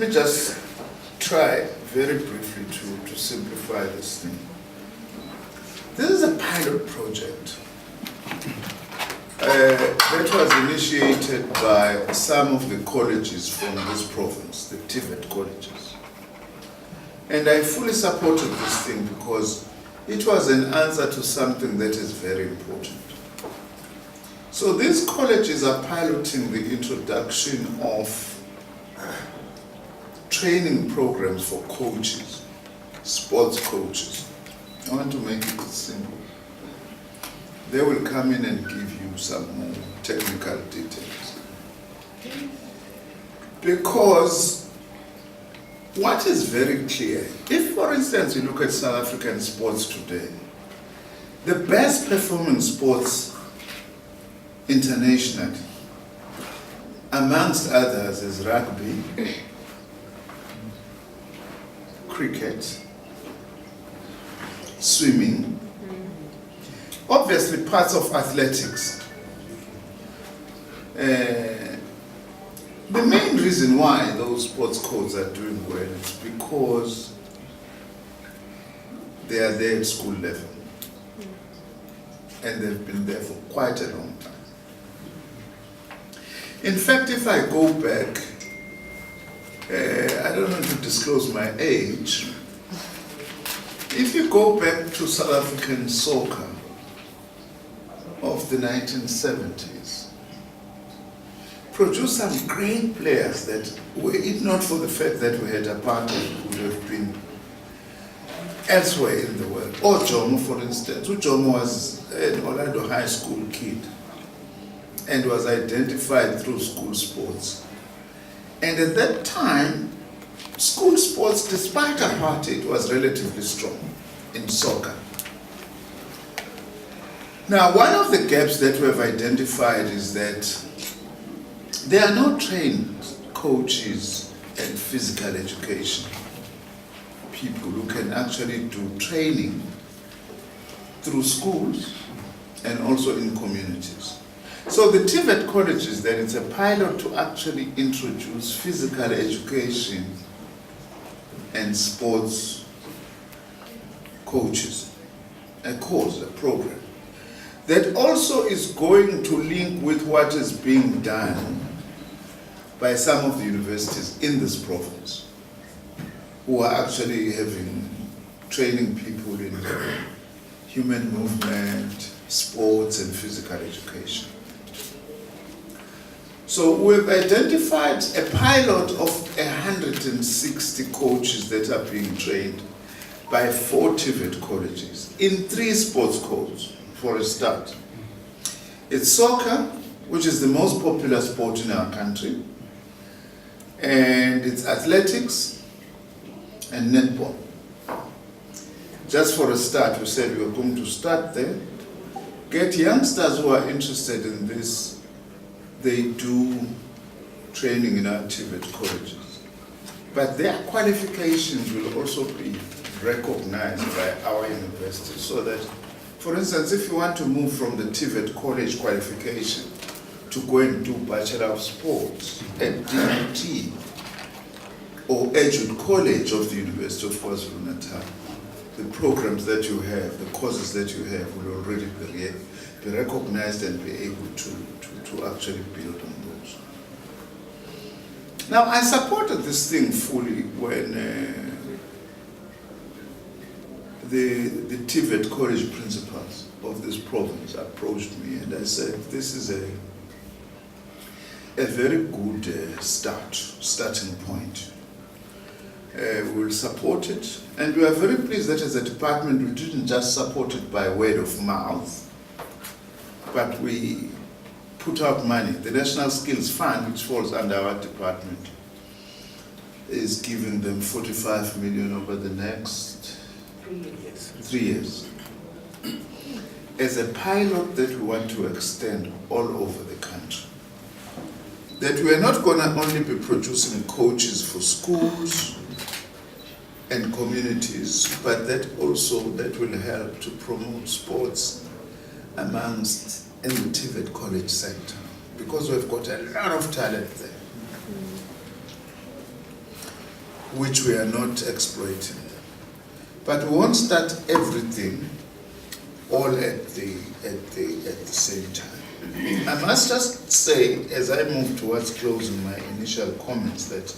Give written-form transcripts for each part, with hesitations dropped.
me just try very briefly to simplify this thing. This is a pilot project that was initiated by some of the colleges from this province, the TVET colleges. And I fully supported this thing because it was an answer to something that is very important. So these colleges are piloting the introduction of training programs for coaches, sports coaches. I want to make it simple. They will come in and give you some more technical details. Because what is very clear, if for instance you look at South African sports today, the best performing sports internationally, amongst others, is rugby, cricket, swimming, obviously parts of athletics. The main reason why those sports codes are doing well is because they are there at school level. And they've been there for quite a long time. In fact, if I go back, I don't want to disclose my age. If you go back to South African soccer of the 1970s, produced some great players that were, if not for the fact that we had apartheid, would have been elsewhere in the world. Or Jomo, for instance. Jomo was an Orlando High School kid and was identified through school sports. And at that time, school sports, despite apartheid, was relatively strong in soccer. Now, one of the gaps that we have identified is that there are no trained coaches and physical education people who can actually do training through schools and also in communities. So the TVET colleges, then, it's a pilot to actually introduce physical education and sports coaches, a course, a program, that also is going to link with what is being done by some of the universities in this province, who are actually having training people in human movement, sports, and physical education. So we've identified a pilot of 160 coaches that are being trained by 4 TVET colleges in 3 sports codes for a start. It's soccer, which is the most popular sport in our country, and it's athletics and netball. Just for a start, we said we were going to start there, get youngsters who are interested in this. They do training in our TVET colleges. But their qualifications will also be recognized by our universities, so that, for instance, if you want to move from the TVET college qualification to go and do Bachelor of Sports at DUT or Edgewood College of the University of KwaZulu-Natal, the programs that you have, the courses that you have will already be recognized and be able to actually build on those. Now, I supported this thing fully when the TVET college principals of this province approached me, and I said, this is a very good starting point. We will support it, and we are very pleased that as a department we didn't just support it by word of mouth, but we put out money. The National Skills Fund, which falls under our department, is giving them 45 million over the next 3 years. As a pilot that we want to extend all over the country. That we are not going to only be producing coaches for schools and communities, but that also that will help to promote sports amongst in the TVET college sector, because we've got a lot of talent there. which we are not exploiting. But we won't start everything all at the same time. I must just say, as I move towards closing my initial comments, that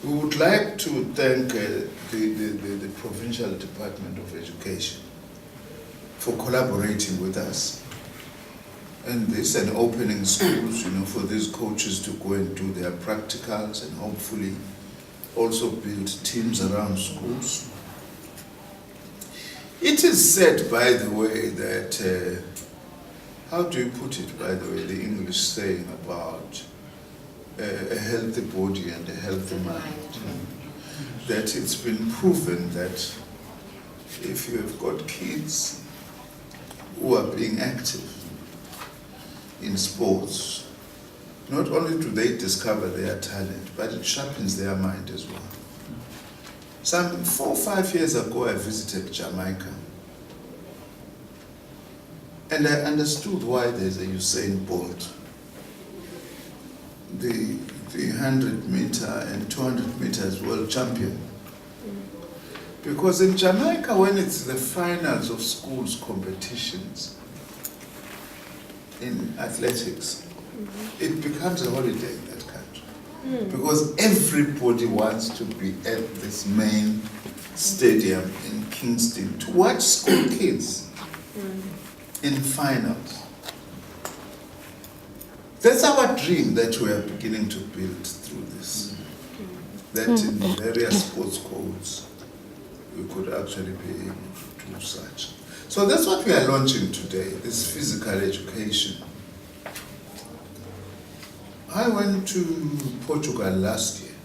we would like to thank the Provincial Department of Education for collaborating with us. And this and opening schools, for these coaches to go and do their practicals and hopefully also build teams around schools. It is said, by the way, that, how do you put it, by the way, the English saying about a healthy body and a healthy mind, that it's been proven that if you have got kids who are being active in sports, not only do they discover their talent, but it sharpens their mind as well. Some 4 or 5 years ago, I visited Jamaica, and I understood why there's a Usain Bolt. The 100 meter and 200 meters world champion. Because in Jamaica, when it's the finals of schools competitions in athletics, it becomes a holiday in that country. Because everybody wants to be at this main stadium in Kingston to watch school kids in finals. That's our dream that we are beginning to build through this. That in various sports codes, we could actually be able to do such. So that's what we are launching today, this physical education. I went to Portugal last year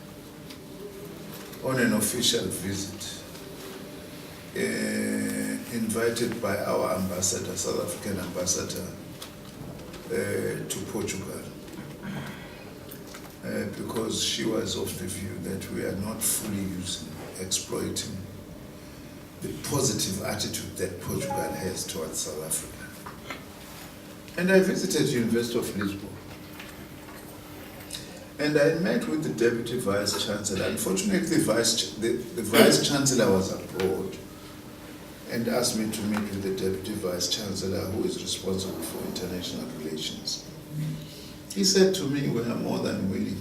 on an official visit, invited by our ambassador, South African ambassador, to Portugal, because she was of the view that we are not fully exploiting the positive attitude that Portugal has towards South Africa. And I visited University of Lisbon. And I met with the Deputy Vice Chancellor. Unfortunately, the Vice Chancellor was abroad and asked me to meet with the Deputy Vice Chancellor, who is responsible for international relations. He said to me, we are more than willing.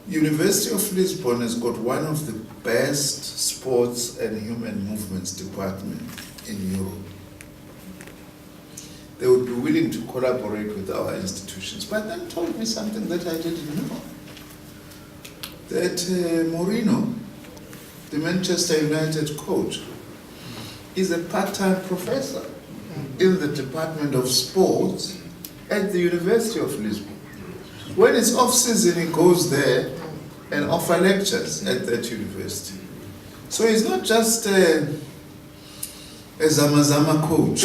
University of Lisbon has got one of the best sports and human movements department in Europe. They would be willing to collaborate with our institutions, but then told me something that I didn't know. That Mourinho, the Manchester United coach, is a part-time professor in the Department of Sports at the University of Lisbon. When it's off-season, he goes there and offers lectures at that university. So he's not just a Zamazama coach.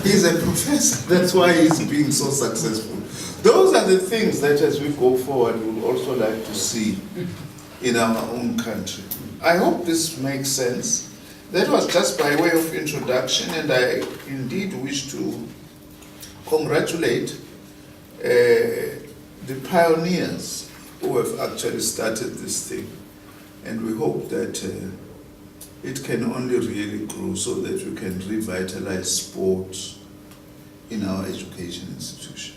He's a professor. That's why he's being so successful. Those are the things that as we go forward, we'll also like to see in our own country. I hope this makes sense. That was just by way of introduction, and I indeed wish to congratulate the pioneers who have actually started this thing. And we hope that it can only really grow so that we can revitalize sports in our education institution.